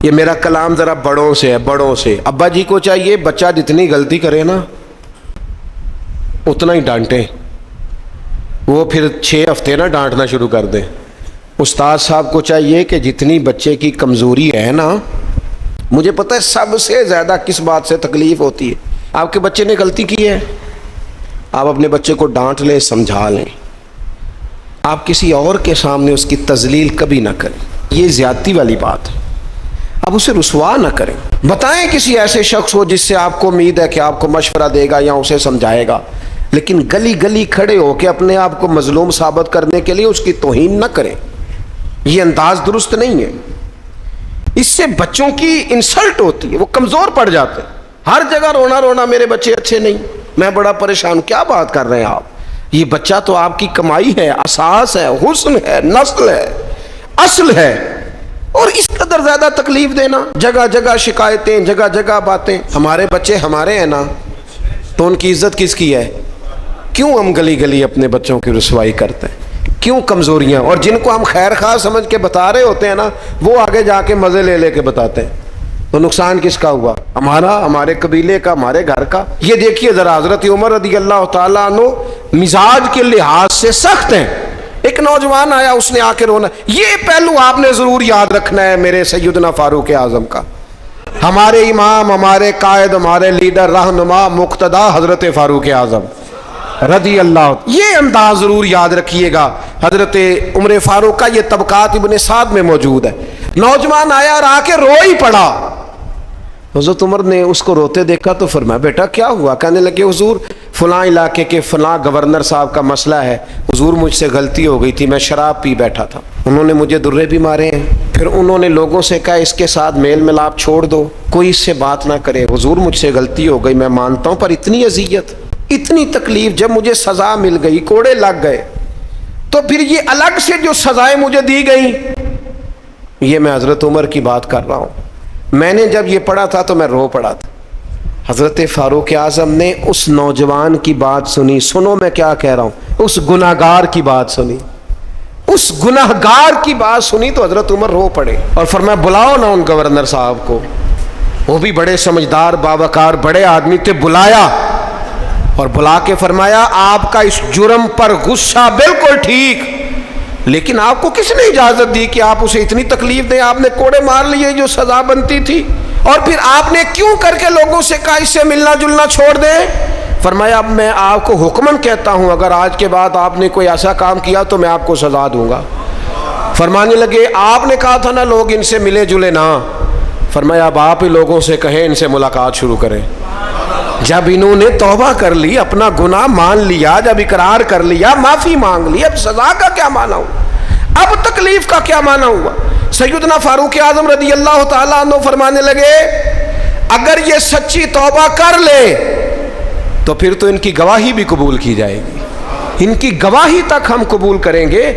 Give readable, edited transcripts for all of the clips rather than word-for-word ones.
یہ میرا کلام ذرا بڑوں سے ہے، بڑوں سے۔ ابا جی کو چاہیے بچہ جتنی غلطی کرے نا اتنا ہی ڈانٹیں، وہ پھر 6 ہفتے نہ ڈانٹنا شروع کر دیں۔ استاد صاحب کو چاہیے کہ جتنی بچے کی کمزوری ہے نا، مجھے پتہ ہے سب سے زیادہ کس بات سے تکلیف ہوتی ہے۔ آپ کے بچے نے غلطی کی ہے، آپ اپنے بچے کو ڈانٹ لیں، سمجھا لیں، آپ کسی اور کے سامنے اس کی تذلیل کبھی نہ کریں، یہ زیادتی والی بات ہے۔ آپ اسے رسوا نہ کریں، بتائیں کسی ایسے شخص کو جس سے آپ کو امید ہے کہ آپ کو مشورہ دے گا یا اسے سمجھائے گا، لیکن گلی گلی کھڑے ہو کے اپنے آپ کو مظلوم ثابت کرنے کے لیے اس کی توہین نہ کریں، یہ انداز درست نہیں ہے۔ اس سے بچوں کی انسلٹ ہوتی ہے، وہ کمزور پڑ جاتے ہیں۔ ہر جگہ رونا رونا میرے بچے اچھے نہیں، میں بڑا پریشان، کیا بات کر رہے ہیں آپ؟ یہ بچہ تو آپ کی کمائی ہے، اساس ہے، حسن ہے، نسل ہے، اصل ہے، اور اس قدر زیادہ تکلیف دینا، جگہ جگہ شکایتیں، جگہ جگہ باتیں۔ ہمارے بچے ہمارے ہیں نا، تو ان کی عزت کس کی ہے؟ کیوں ہم گلی گلی اپنے بچوں کی رسوائی کرتے ہیں؟ کیوں کمزوریاں؟ اور جن کو ہم خیر خواہ سمجھ کے بتا رہے ہوتے ہیں نا، وہ آگے جا کے مزے لے لے کے بتاتے ہیں، تو نقصان کس کا ہوا؟ ہمارا، ہمارے قبیلے کا، ہمارے گھر کا۔ یہ دیکھیے ذرا، حضرت عمر رضی اللہ تعالیٰ عنہ مزاج کے لحاظ سے سخت ہیں۔ ایک نوجوان آیا، اس نے آ کے رونا۔ یہ پہلو آپ نے ضرور یاد رکھنا ہے میرے سیدنا فاروق اعظم کا، ہمارے امام، ہمارے قائد، ہمارے لیڈر، رہنما، مقتدا حضرت فاروق اعظم رضی اللہ، یہ انداز ضرور یاد رکھیے گا۔ حضرت عمر فاروق کا یہ طبقات ابن سعد میں موجود ہے۔ نوجوان آیا اور آ کے رو ہی پڑا۔ حضرت عمر نے اس کو روتے دیکھا تو فرمایا بیٹا کیا ہوا؟ کہنے لگے حضور فلاں علاقے کے فلاں گورنر صاحب کا مسئلہ ہے، حضور مجھ سے غلطی ہو گئی تھی، میں شراب پی بیٹھا تھا، انہوں نے مجھے درے بھی مارے ہیں، پھر انہوں نے لوگوں سے کہا اس کے ساتھ میل ملاپ چھوڑ دو، کوئی اس سے بات نہ کرے، حضور مجھ سے غلطی ہو گئی، میں مانتا ہوں، پر اتنی اذیت، اتنی تکلیف، جب مجھے سزا مل گئی، کوڑے لگ گئے، تو پھر یہ الگ سے جو سزائیں مجھے دی گئیں، یہ میں حضرت عمر کی بات کر رہا ہوں۔ میں نے جب یہ پڑھا تھا تو میں رو پڑا تھا۔ حضرت فاروق اعظم نے اس نوجوان کی بات سنی، سنو میں کیا کہہ رہا ہوں، اس گناہگار کی بات سنی، اس گناہگار کی بات سنی تو حضرت عمر رو پڑے اور فرمایا بلاؤ نا ان گورنر صاحب کو، وہ بھی بڑے سمجھدار باوقار بڑے آدمی تھے، بلایا اور بلا کے فرمایا آپ کا اس جرم پر غصہ بالکل ٹھیک، لیکن آپ کو کس نے اجازت دی کہ آپ اسے اتنی تکلیف دیں؟ آپ نے کوڑے مار لیے جو سزا بنتی تھی، اور پھر آپ نے کیوں کر کے لوگوں سے کہا اس سے ملنا جلنا چھوڑ دیں؟ فرمایا اب میں آپ کو حکماً کہتا ہوں اگر آج کے بعد آپ نے کوئی ایسا کام کیا تو میں آپ کو سزا دوں گا۔ فرمانے لگے آپ نے کہا تھا نا لوگ ان سے ملے جلے نہ، فرمایا اب آپ ہی لوگوں سے کہیں ان سے ملاقات شروع کریں۔ جب انہوں نے توبہ کر لی، اپنا گناہ مان لیا، جب اقرار کر لیا، معافی مانگ لی، اب سزا کا کیا معنی ہوا؟ اب تکلیف کا کیا معنی ہوا؟ سیدنا فاروق اعظم رضی اللہ تعالیٰ عنہ فرمانے لگے اگر یہ سچی توبہ کر لے تو پھر تو ان کی گواہی بھی قبول کی جائے گی، ان کی گواہی تک ہم قبول کریں گے۔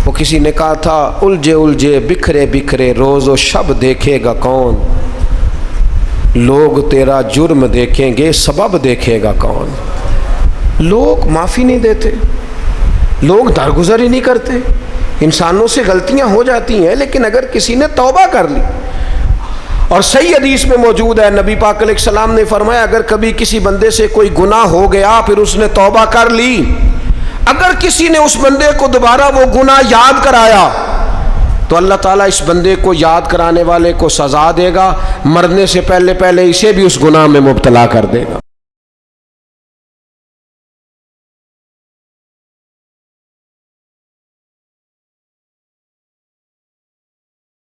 وہ کسی نے کہا تھا الجھے الجھے بکھرے بکھرے روز و شب دیکھے گا کون، لوگ تیرا جرم دیکھیں گے سبب دیکھے گا کون۔ لوگ معافی نہیں دیتے، لوگ درگزر ہی نہیں کرتے، انسانوں سے غلطیاں ہو جاتی ہیں، لیکن اگر کسی نے توبہ کر لی، اور صحیح حدیث میں موجود ہے نبی پاک علیہ السلام نے فرمایا اگر کبھی کسی بندے سے کوئی گناہ ہو گیا پھر اس نے توبہ کر لی، اگر کسی نے اس بندے کو دوبارہ وہ گناہ یاد کرایا تو اللہ تعالیٰ اس بندے کو یاد کرانے والے کو سزا دے گا، مرنے سے پہلے اسے بھی اس گناہ میں مبتلا کر دے گا۔